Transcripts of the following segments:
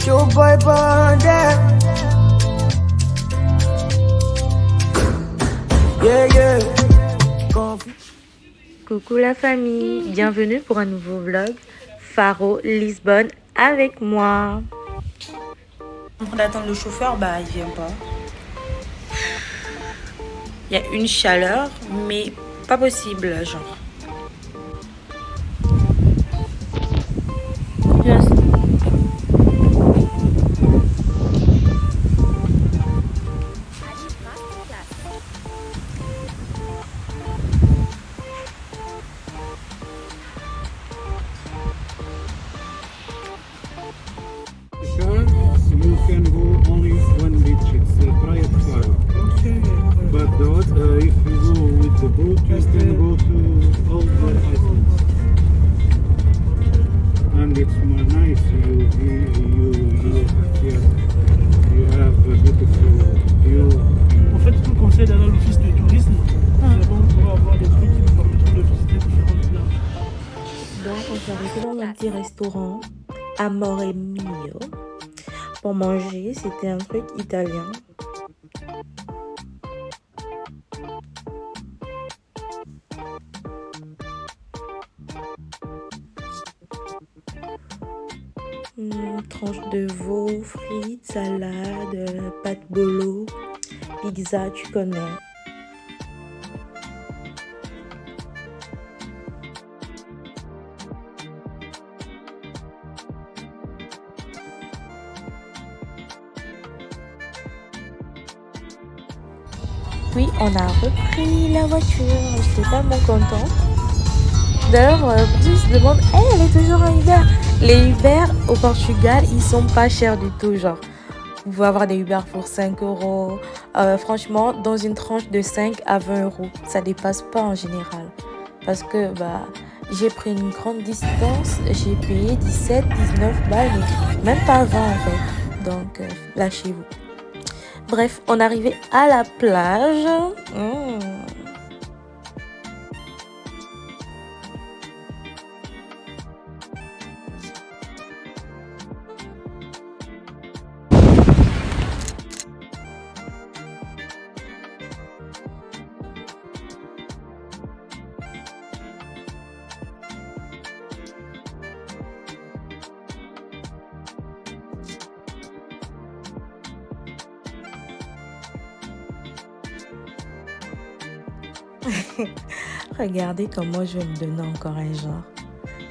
your boy Bandit. Yeah, yeah. Coucou la famille, bienvenue pour un nouveau vlog Faro Lisbonne avec moi. En train d'attendre le chauffeur, bah il vient pas. Il y a une chaleur, mais pas possible, genre. You can go only one beach, it's private fire. Okay. But if you go with the boat, you can go to all the islands. And it's more nice. You have a beautiful view. En fait, tout le conseil d'aller à l'office de tourisme, c'est bon pour avoir des trucs qui nous permettront de visiter différentes plages. Donc on s'est arrêté dans un petit restaurant Amore Mio pour manger, c'était un truc italien. Tranche de veau, frites, salade, pâte bolo, pizza, tu connais. Puis on a repris la voiture, j'étais tellement contente. D'ailleurs, plus se demande, elle est toujours en Uber. Les Uber au Portugal, ils sont pas chers du tout, genre. Vous pouvez avoir des Uber pour 5 euros. Franchement, dans une tranche de 5 à 20 euros, ça dépasse pas en général. Parce que j'ai pris une grande distance, j'ai payé 17, 19 balles, mais même pas 20 en fait. Donc, lâchez-vous. Bref, on est arrivé à la plage. Regardez comment je vais me donner encore un genre.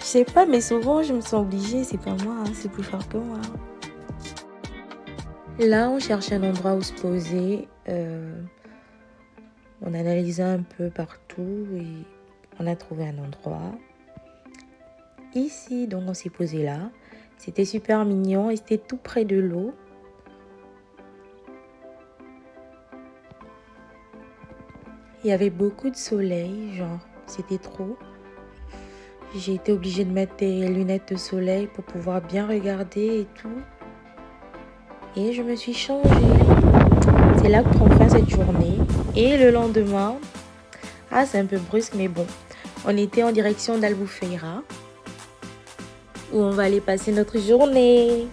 Je sais pas, mais souvent je me sens obligée. C'est pas moi, hein, c'est plus fort que moi. Là, on cherche un endroit où se poser. On analysait un peu partout et on a trouvé un endroit. Ici, donc on s'est posé là. C'était super mignon et c'était tout près de l'eau. Il y avait beaucoup de soleil, genre, c'était trop. J'ai été obligée de mettre des lunettes de soleil pour pouvoir bien regarder et tout. Et je me suis changée. C'est là que prend fin cette journée. Et le lendemain, c'est un peu brusque, mais bon. On était en direction d'Albufeira, où on va aller passer notre journée.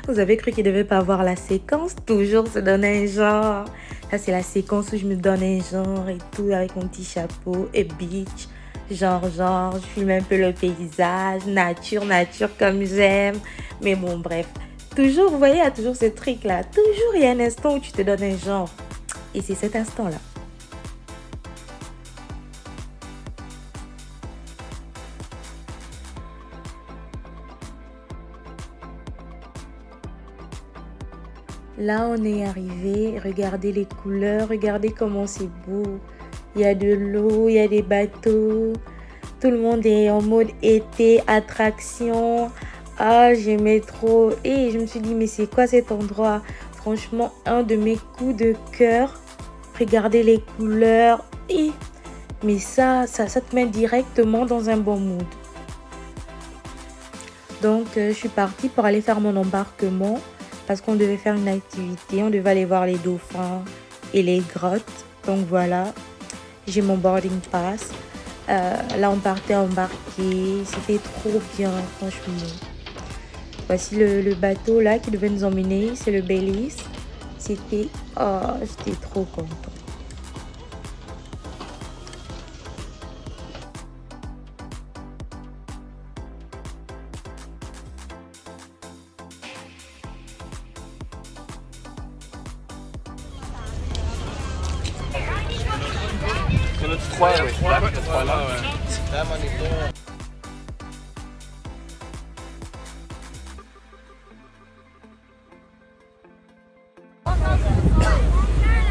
Vous avez cru qu'il ne devait pas avoir la séquence, toujours se donner un genre. Ça, c'est la séquence où je me donne un genre et tout, avec mon petit chapeau et beach. Genre, je filme un peu le paysage, nature comme j'aime. Mais bon, bref. Toujours, vous voyez, il y a toujours ce truc-là. Toujours, il y a un instant où tu te donnes un genre. Et c'est cet instant-là. Là, on est arrivé. Regardez les couleurs. Regardez comment c'est beau. Il y a de l'eau, il y a des bateaux. Tout le monde est en mode été, attraction. J'aimais trop. Et je me suis dit, mais c'est quoi cet endroit? Franchement, un de mes coups de cœur. Regardez les couleurs. Mais ça te met directement dans un bon mood. Donc, je suis partie pour aller faire mon embarquement. Parce qu'on devait faire une activité, on devait aller voir les dauphins et les grottes. Donc voilà, j'ai mon boarding pass. Là, on partait embarquer. C'était trop bien, franchement. Voici le bateau là qui devait nous emmener. C'est le Belize. C'était... Oh, j'étais trop contente.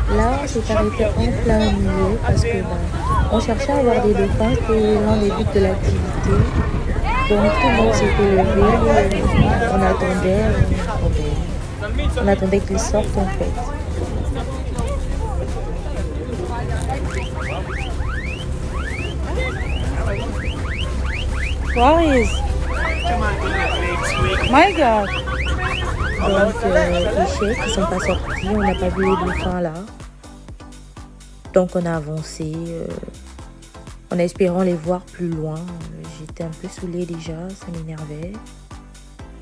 Là, on s'est arrêté en plein milieu parce que on cherchait à avoir des dauphins, c'était l'un des buts de l'activité. Donc tout le monde s'était levé, on attendait qu'ils sortent en fait. What is? My God! Donc les chefs qui sont pas sortis, on n'a pas vu les dauphins là. Donc on a avancé en espérant les voir plus loin. J'étais un peu saoulée déjà, ça m'énervait.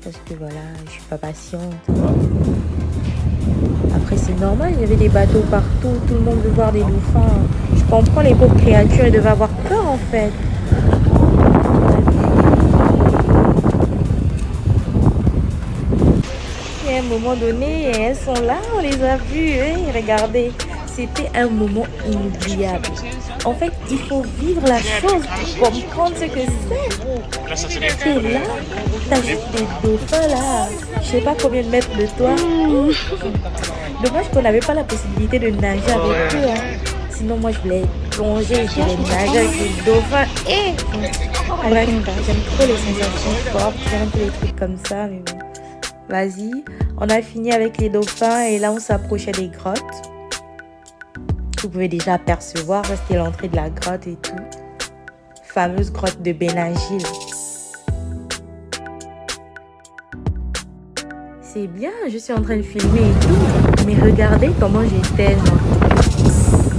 Parce que voilà, je suis pas patiente. Après c'est normal, il y avait des bateaux partout, tout le monde veut voir des dauphins. Je comprends les pauvres créatures, elles devaient avoir peur en fait. Et à un moment donné, elles sont là, on les a vues, hein, regardez. C'était un moment inoubliable. En fait, il faut vivre la chose pour comprendre ce que c'est. Et là, t'as juste des dauphins là. Je sais pas combien de mètres de toi. Dommage qu'on n'avait pas la possibilité de nager avec eux. Hein. Sinon, moi, je voulais plonger, je voulais nager avec les dauphins. Et bref, j'aime trop les sensations fortes, j'aime tous les trucs comme ça. Mais bon, vas-y. On a fini avec les dauphins et là, on s'approchait des grottes. Vous pouvez déjà apercevoir, c'était l'entrée de la grotte et tout. Fameuse grotte de Benagil. C'est bien, je suis en train de filmer et tout. Mais regardez comment j'étais.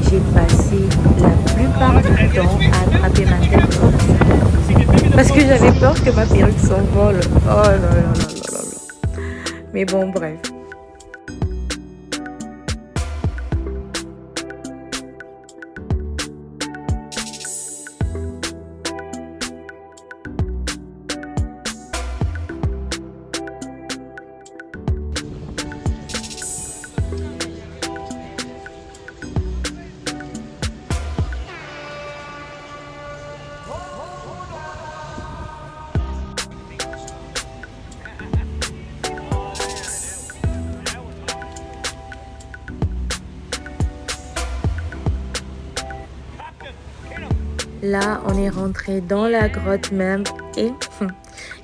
J'ai passé la plupart du temps à attraper ma tête comme ça. Parce que j'avais peur que ma perruque s'envole. Oh là là là là là là. Mais bon, bref. Là, on est rentré dans la grotte même et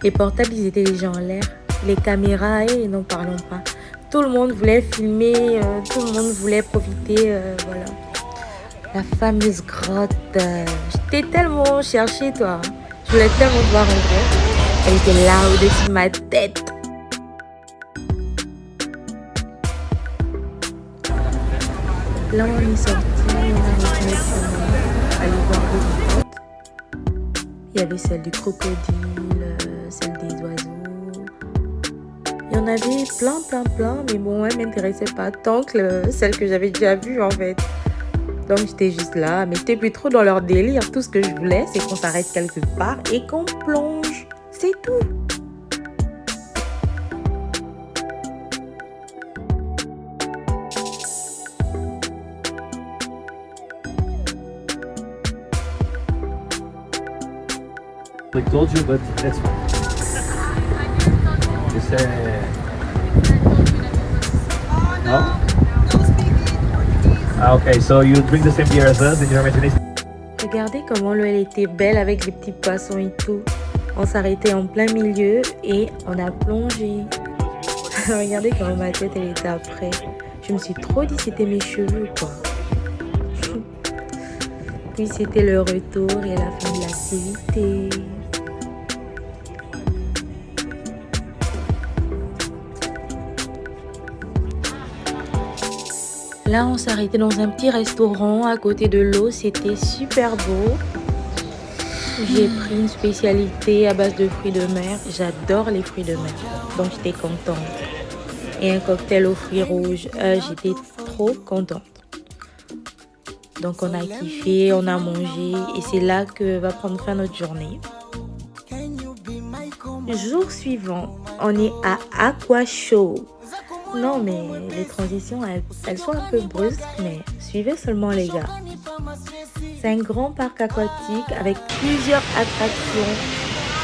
les portables, ils étaient déjà en l'air. Les caméras, et n'en parlons pas. Tout le monde voulait filmer, tout le monde voulait profiter, voilà. La fameuse grotte. J'étais tellement cherchée, toi. Je voulais tellement te voir en vrai. Elle était là, au-dessus de ma tête. Là, on est sorti, on a retourné aller voir d'autres grottes. Il y avait celle du crocodile, celle des oiseaux. Il y en avait plein, mais bon, elle ne m'intéressait pas tant que celle que j'avais déjà vue en fait. Donc j'étais juste là, mais j'étais plus trop dans leur délire. Tout ce que je voulais, c'est qu'on s'arrête quelque part et qu'on plonge. C'est tout. I told you, but that's it's no? Ah, okay, so you drink the same beer as us in your imagination? Regardez comment l'eau elle était belle avec les petits poissons et tout. On s'arrêtait en plein milieu et on a plongé. Regardez comment ma tête elle était après. Je me suis trop dit c'était mes cheveux quoi. Puis c'était le retour et la fin de l'activité. Là, on s'arrêtait dans un petit restaurant à côté de l'eau. C'était super beau. J'ai pris une spécialité à base de fruits de mer. J'adore les fruits de mer. Donc, j'étais contente. Et un cocktail aux fruits rouges. J'étais trop contente. Donc, on a kiffé, on a mangé. Et c'est là que va prendre fin notre journée. Jour suivant, on est à Aqua Show. Non, mais les transitions, elles sont un peu brusques, mais suivez seulement les gars. C'est un grand parc aquatique avec plusieurs attractions.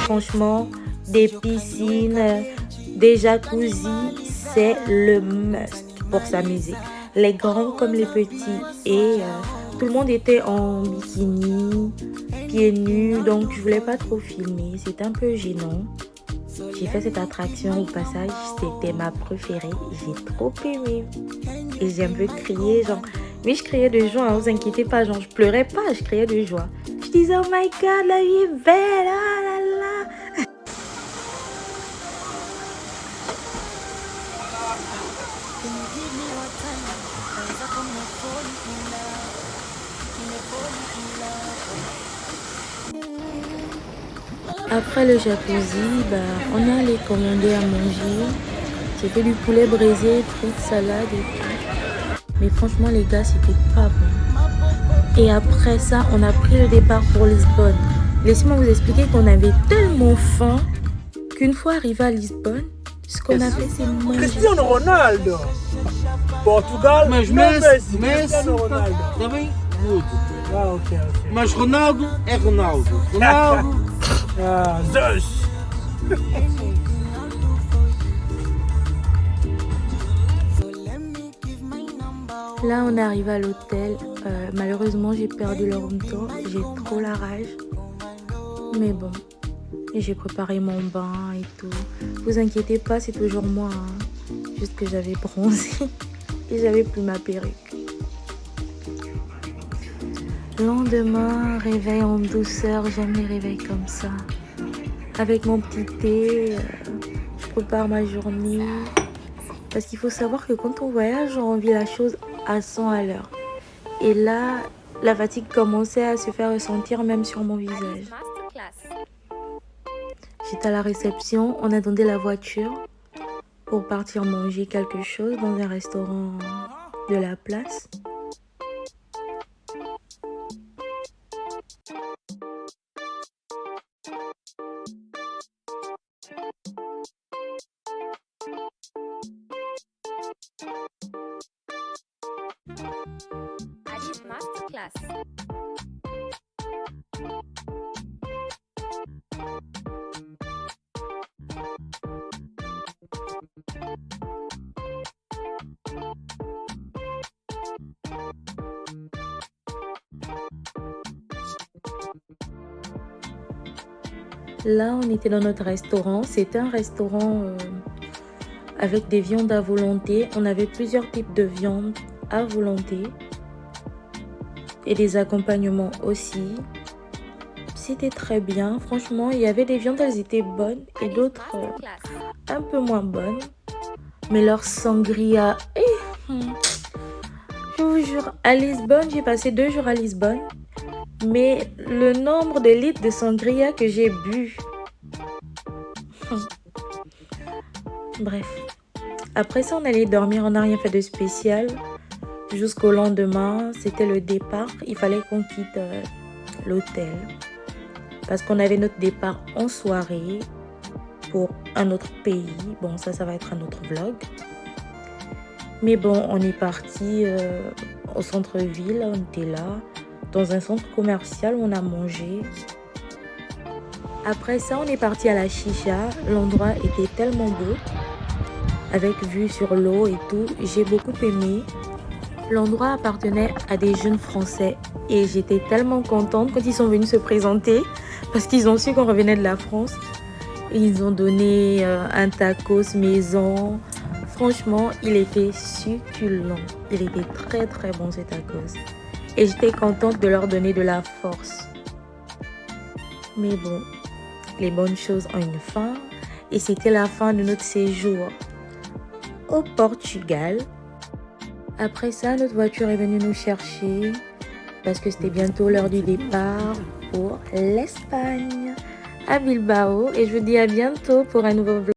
Franchement, des piscines, des jacuzzis, c'est le must pour s'amuser. Les grands comme les petits. Et tout le monde était en bikini, pieds nus, donc je voulais pas trop filmer. C'était un peu gênant. J'ai fait cette attraction au passage, c'était ma préférée, j'ai trop aimé. Et j'ai un peu crié, genre, mais je criais de joie, hein, vous inquiétez pas, genre, je pleurais pas, je criais de joie. Je disais, oh my god, la vie est belle, ah là là. Après le jacuzzi, on est allé commander à manger. J'ai fait du poulet braisé, frites, salade et tout. Mais franchement, les gars, c'était pas bon. Et après ça, on a pris le départ pour Lisbonne. Laissez-moi vous expliquer qu'on avait tellement faim qu'une fois arrivé à Lisbonne, ce qu'on a fait, c'est manger. Cristiano Ronaldo. Portugal, Mas Messi, Messi Cristiano Ronaldo. também muda. Ah, ok. Mas Ronaldo é Ronaldo. Ronaldo. Ah, Zeus. Là, on est arrivé à l'hôtel. Malheureusement, j'ai perdu le room tour. J'ai trop la rage. Mais bon, j'ai préparé mon bain et tout. Vous inquiétez pas, c'est toujours moi. Hein. Juste que j'avais bronzé et j'avais plus ma perruque. Lendemain, réveil en douceur. J'aime les réveils comme ça. Avec mon petit thé, je prépare ma journée. Parce qu'il faut savoir que quand on voyage, on vit la chose à 100 à l'heure. Et là, la fatigue commençait à se faire ressentir même sur mon visage. J'étais à la réception, on attendait la voiture pour partir manger quelque chose dans un restaurant de la place. Alice Masterclass. Là, on était dans notre restaurant. C'était un restaurant avec des viandes à volonté. On avait plusieurs types de viandes à volonté. Et des accompagnements aussi. C'était très bien. Franchement, il y avait des viandes, elles étaient bonnes. Et d'autres un peu moins bonnes. Mais leur sangria... je vous jure, à Lisbonne, j'ai passé 2 jours à Lisbonne. Mais le nombre de litres de sangria que j'ai bu. Bref. Après ça, on allait dormir. On n'a rien fait de spécial. Jusqu'au lendemain, c'était le départ. Il fallait qu'on quitte l'hôtel. Parce qu'on avait notre départ en soirée pour un autre pays. Bon, ça va être un autre vlog. Mais bon, on est parti au centre-ville. On était là. Dans un centre commercial où on a mangé. Après ça, on est parti à la chicha. L'endroit était tellement beau. Avec vue sur l'eau et tout. J'ai beaucoup aimé. L'endroit appartenait à des jeunes Français. Et j'étais tellement contente quand ils sont venus se présenter. Parce qu'ils ont su qu'on revenait de la France. Et ils ont donné un tacos maison. Franchement, il était succulent. Il était très très bon ce tacos. Et j'étais contente de leur donner de la force. Mais bon, les bonnes choses ont une fin. Et c'était la fin de notre séjour au Portugal. Après ça, notre voiture est venue nous chercher parce que c'était bientôt l'heure du départ pour l'Espagne, à Bilbao. Et je vous dis à bientôt pour un nouveau vlog.